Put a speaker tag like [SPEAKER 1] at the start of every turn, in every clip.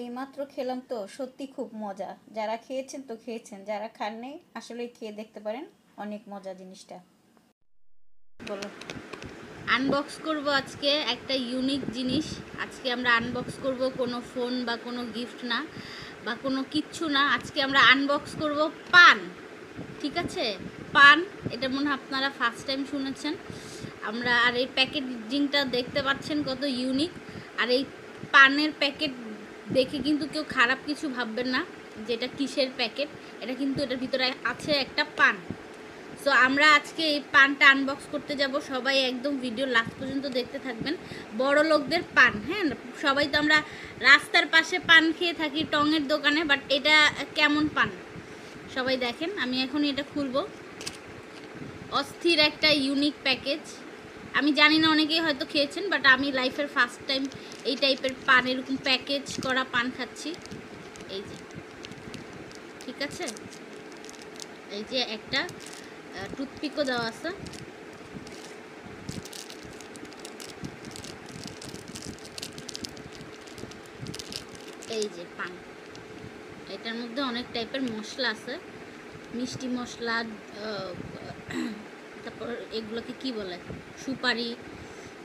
[SPEAKER 1] এইমাত্র খেলাম তো, সত্যি খুব মজা। যারা খেয়েছেন তো খেয়েছেন, যারা খাননি আসলে খেয়ে দেখতে পারেন, অনেক মজা জিনিসটা। বলো।
[SPEAKER 2] আনবক্স করব আজকে একটা ইউনিক জিনিস। আজকে আমরা আনবক্স করব কোনো ফোন বা কোনো গিফট না বা কোনো কিচ্ছু না। আজকে আমরা আনবক্স করব পান। ঠিক আছে, পান। এটা মনে হয় আপনারা ফার্স্ট টাইম শুনেছেন। আমরা আর এই প্যাকেজিংটা দেখতে পাচ্ছেন কত ইউনিক। আর এই পানের প্যাকেট দেখে কিন্তু কেউ খারাপ কিছু ভাববেন না যেটা কিসের প্যাকেট। এটা কিন্তু এটার ভিতরে আছে একটা পান। সো আমরা আজকে এই পানটা আনবক্স করতে যাব। সবাই একদম ভিডিও লাস্ট পর্যন্ত দেখতে থাকবেন। বড় লোকদের পান, হ্যাঁ, সবাই তো আমরা রাস্তার পাশে পান খেয়ে থাকি টঙের দোকানে, বাট এটা কেমন পান সবাই দেখেন। আমি এখন এটা খুলবো। অস্থির একটা ইউনিক প্যাকেজ। আমি জানি না অনেকেই হয়তো খেয়েছেন, বাট আমি লাইফের ফার্স্ট টাইম এই টাইপের পান, এরকম প্যাকেজ করা পান খাচ্ছি। এই যে, ঠিক আছে, এই যে একটা টুথপিকও দেওয়া আছে। এই যে পান, এটার মধ্যে অনেক টাইপের মশলা আছে, মিষ্টি মশলা, তারপর এগুলোকে কি বলে, সুপারি,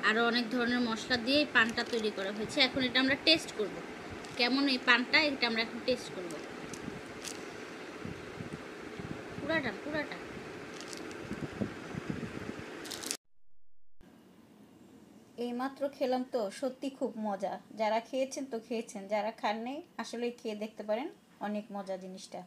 [SPEAKER 2] আরও অনেক ধরনের মশলা দিয়ে এই পানটা তৈরি করা হয়েছে। এখন এটা আমরা টেস্ট করব কেমন এই পানটা, এটা আমরা এখন টেস্ট করব। পুরাটা পুরাটা
[SPEAKER 1] এইমাত্র খেলাম তো, সত্যি খুব মজা। যারা খেয়েছেন তো খেয়েছেন, যারা খাননি আসলে খেয়ে দেখতে পারেন, অনেক মজা জিনিসটা।